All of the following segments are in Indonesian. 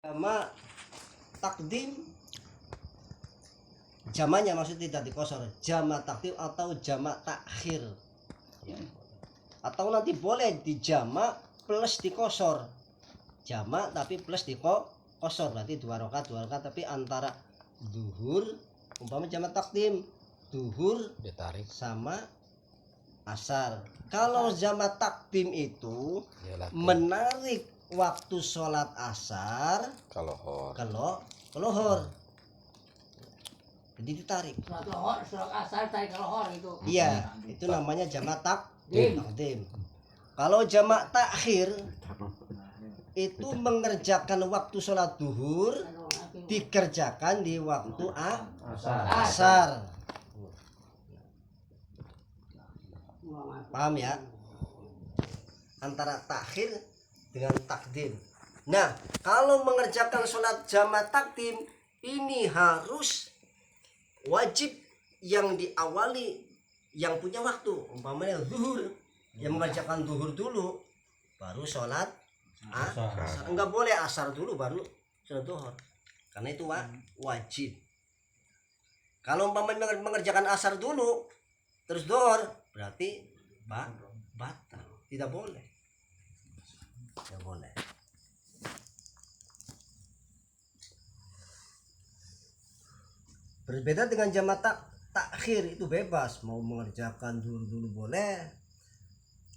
Jama takdim, jamanya maksudnya tidak dikosor, jama takdim atau jama takhir ya. Atau nanti boleh dijama plus dikosor, jama tapi plus dikosor, berarti 2 rakaat tapi antara duhur, umpama jama takdim duhur ditarik sama asar. Kalau jama takdim itu menarik waktu sholat asar kalau lohor, jadi ditarik. Sholat asar tarik ke lohor itu. Iya, itu namanya jamak takdim. Kalau jamak takhir itu mengerjakan waktu sholat duhur dikerjakan di waktu asar. Paham ya? Antara takhir dengan takdim. Nah, kalau mengerjakan sholat jamak takdim ini harus wajib yang diawali yang punya waktu, umpamanya zuhur, yang mengerjakan zuhur dulu baru sholat asar. Enggak boleh asar dulu baru sholat zuhur, karena itu wajib. Kalau umpamanya mengerjakan asar dulu terus zuhur, berarti batal, tidak boleh. Tidak boleh. Berbeda dengan jamak takhir, itu bebas, mau mengerjakan dulu boleh,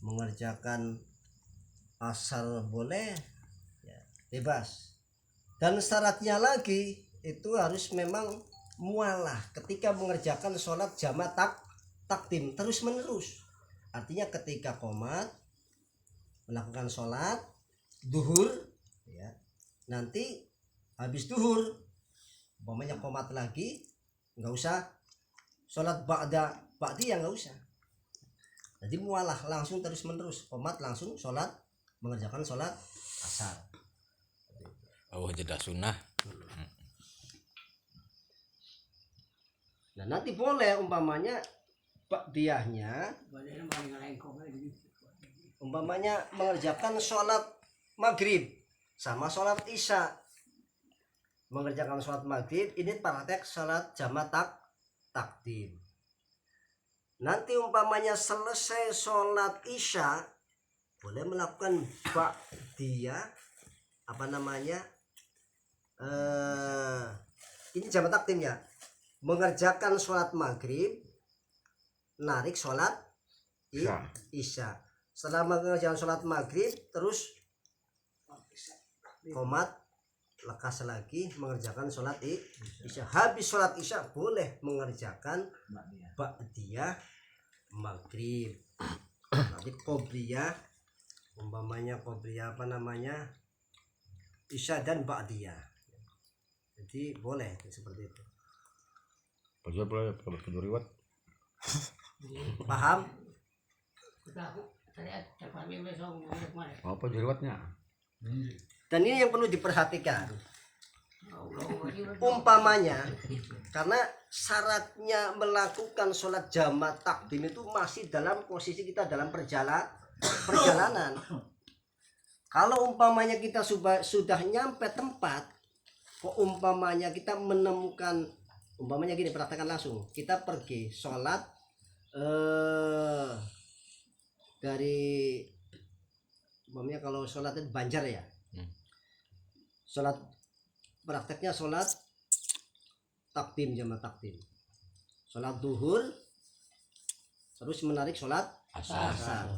mengerjakan asar boleh ya, bebas. Dan syaratnya lagi itu harus memang mualah ketika mengerjakan sholat jamak takdim terus menerus. Artinya ketika qomat melakukan sholat duhur ya, nanti habis duhur umpamanya qomat lagi, nggak usah sholat ba'di yang nggak usah, jadi mualah langsung terus menerus, qomat langsung sholat, mengerjakan sholat asar. jeda sunnah. Nah nanti boleh umpamanya ba'diyahnya, umpamanya mengerjakan sholat maghrib sama sholat isya. Mengerjakan sholat maghrib ini praktek sholat jamak takdim. Nanti umpamanya selesai sholat isya boleh melakukan ba'diyah, ini jamak takdim ya, mengerjakan sholat maghrib narik sholat isya. Setelah mengerjakan sholat maghrib terus qomat lekas lagi mengerjakan sholat isya. Habis sholat isya boleh mengerjakan ba'diyah maghrib. Nanti qobliyah, umpamanya qobliyah isya dan ba'diyah, jadi boleh seperti itu. Paham? Apa juriwatnya? Dan ini yang perlu diperhatikan. Umpamanya karena syaratnya melakukan sholat jamak takdim itu masih dalam posisi kita dalam perjalanan. Kalau umpamanya kita sudah nyampe tempat, kok umpamanya kita menemukan, umpamanya gini, praktekkan langsung, kita pergi sholat dari umpamanya kalau sholat itu Banjar ya, sholat prakteknya sholat takdim, jamak takdim, sholat duhur terus menarik sholat asar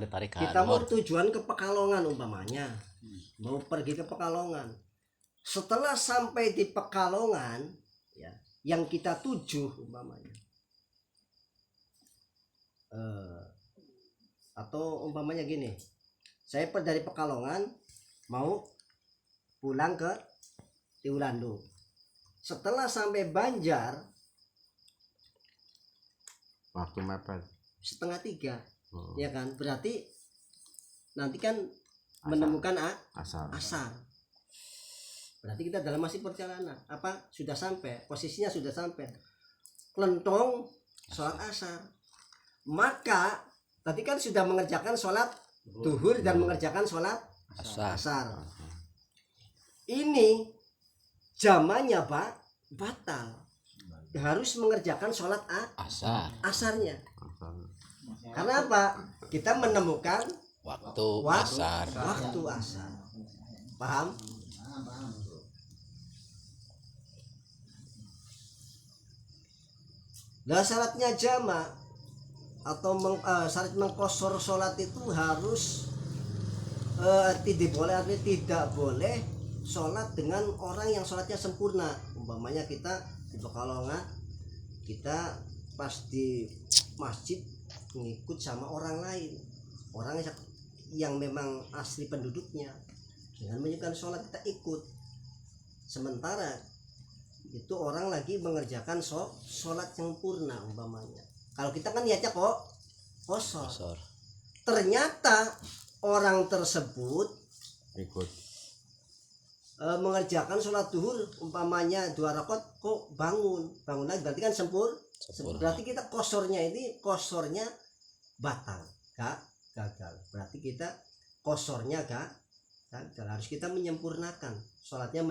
ditarik. Kita mau tujuan ke Pekalongan umpamanya, mau pergi ke Pekalongan. Setelah sampai di Pekalongan ya, yang kita tuju umpamanya atau umpamanya gini, saya dari Pekalongan mau pulang ke Tiwulando. Setelah sampai Banjar waktu mepet 2:30 ya kan, berarti nanti kan menemukan asar. Berarti kita dalam masih perjalanan, sudah sampai, posisinya sudah sampai kelentong sholat asar. Maka tadi kan sudah mengerjakan sholat duhur dan mengerjakan sholat asar. ini jamannya batal, harus mengerjakan sholat asarnya. Karena apa? Kita menemukan Waktu waktu asar. asar. Paham? Nah, syaratnya jama atau syarat mengkosor sholat itu harus tidak boleh sholat dengan orang yang sholatnya sempurna. Umpamanya kita di Pekalongan, kita pas di masjid ngikut sama orang lain, orang yang memang asli penduduknya, dengan menunjukkan sholat kita ikut, sementara itu orang lagi mengerjakan sholat yang sempurna. Umpamanya kalau kita kan niatnya kok kosor, ternyata orang tersebut Ikut. mengerjakan sholat duhur umpamanya 2 rakaat, kok bangun lagi, berarti kan sempurna. Berarti kita kosornya batal, gagal. Berarti kita kosornya gagal. Harus kita menyempurnakan sholatnya,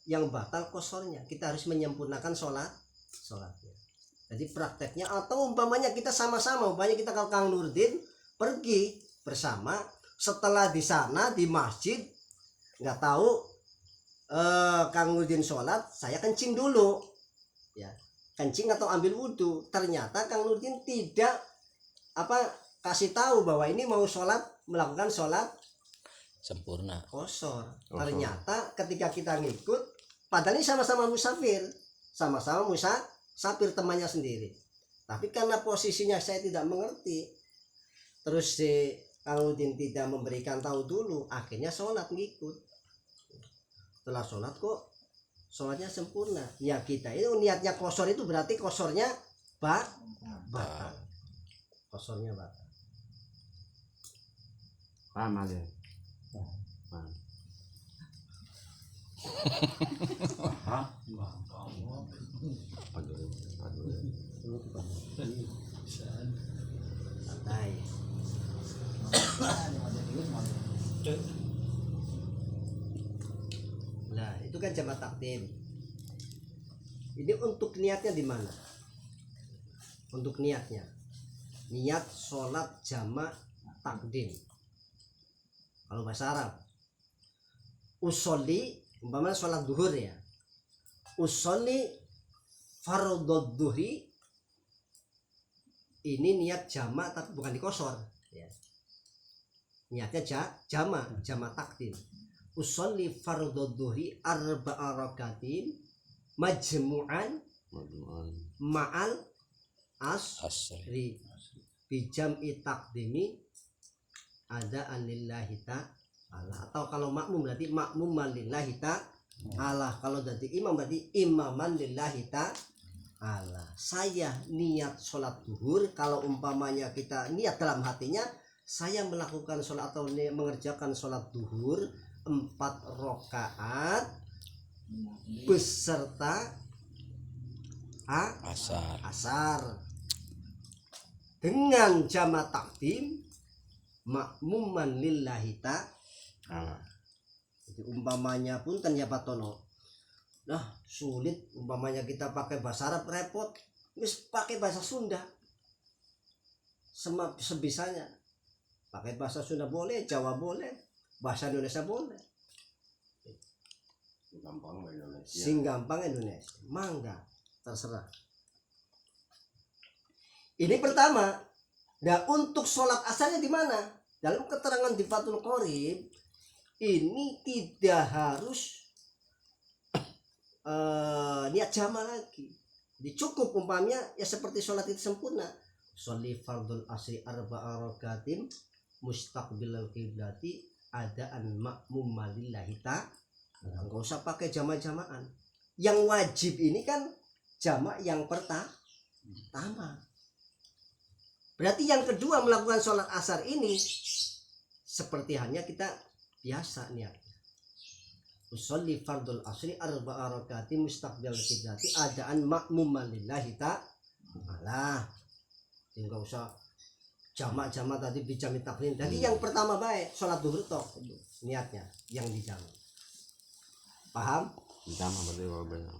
yang batal kosornya. Kita harus menyempurnakan sholatnya. Jadi prakteknya, atau umpamanya kita sama-sama, umpamanya kita kalau Kang Nurdin pergi bersama, setelah di sana di masjid nggak tahu Kang Nurdin sholat, saya kencing dulu ya, kencing atau ambil wudhu, ternyata Kang Nurdin tidak kasih tahu bahwa ini mau melakukan sholat Sempurna. kosor. Ternyata ketika kita ngikut, padahal ini sama-sama musafir temannya sendiri, tapi karena posisinya saya tidak mengerti, terus si Kang Nurdin tidak memberikan tahu dulu, akhirnya sholat ngikut. Setelah sholat kok sholatnya sempurna, ya kita itu niatnya kosor, itu berarti kosornya batal. Kosornya batal. Paham aja. Paham. Santai. Nah, itu kan jamaah takdim. Ini untuk niatnya di mana? Untuk niatnya, niat sholat jamaah takdim. Kalau bahasa Arab, usolli, umpamanya sholat duhur ya, usolli fardhu duhri, ini niat jamaah tapi bukan dikosor ya. Niatnya jamaah takdim. Usolli fardhu duhri arba'a rakatin majmu'an ma'al asri bijam'i takdimi ada anillahi ta'ala. Atau kalau makmum berarti makmuman lillahi ta'ala, kalau jadi imam berarti imaman lillahi ta'ala. Saya niat sholat duhur, kalau umpamanya kita niat dalam hatinya, saya melakukan sholat atau mengerjakan sholat duhur 4 rakaat beserta asar dengan jamaah takdim makmuman lillahi ta'ala. Jadi umpamanya pun ternyata tono, nah sulit, umpamanya kita pakai bahasa Arab repot, wis pakai bahasa Sunda sebisanya. Pakai bahasa Sunda boleh, Jawa boleh, bahasa Indonesia boleh. Gampang Indonesia, mangga terserah. Ini pertama. Nah, untuk sholat asarnya di mana? Dalam keterangan di Fathul Qorib, ini tidak harus niat jamaah lagi. Dicukup umpamanya ya seperti sholat itu sempurna. Sholli fardul asri arba'a rakatin mustaqbilal qiblati adaan makmum lillahi ta'ala. Enggak usah pakai jamaah-jamaah. Yang wajib ini kan jamaah yang pertama. Berarti yang kedua melakukan sholat asar ini seperti hanya kita biasa niat. Usolli fardul asri arba'a rakatin mustaqbilal qiblati adaan makmum lillahi ta'ala. Enggak usah jamaah tadi bijami taklim. Jadi yang pertama baik sholat duhur toh niatnya yang dijamak. Paham? Sama berarti kalau benar.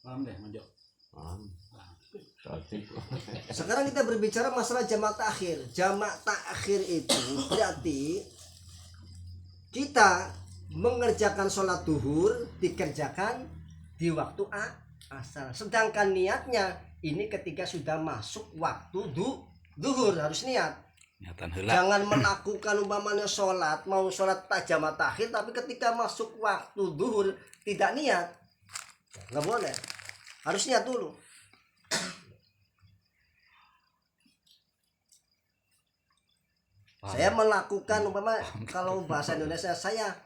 Paham deh, Mojo. Paham. Cantik. Sekarang kita berbicara masalah jamak takhir. Jamak takhir itu berarti kita mengerjakan sholat duhur dikerjakan di waktu asar. Sedangkan niatnya ini ketika sudah masuk waktu duhur harus niat. Niatan heula. Jangan melakukan umpamanya sholat, mau sholat jamak takhir tapi ketika masuk waktu duhur tidak niat. Nggak boleh. Harus niat dulu. Saya melakukan umpama kalau bahasa Indonesia saya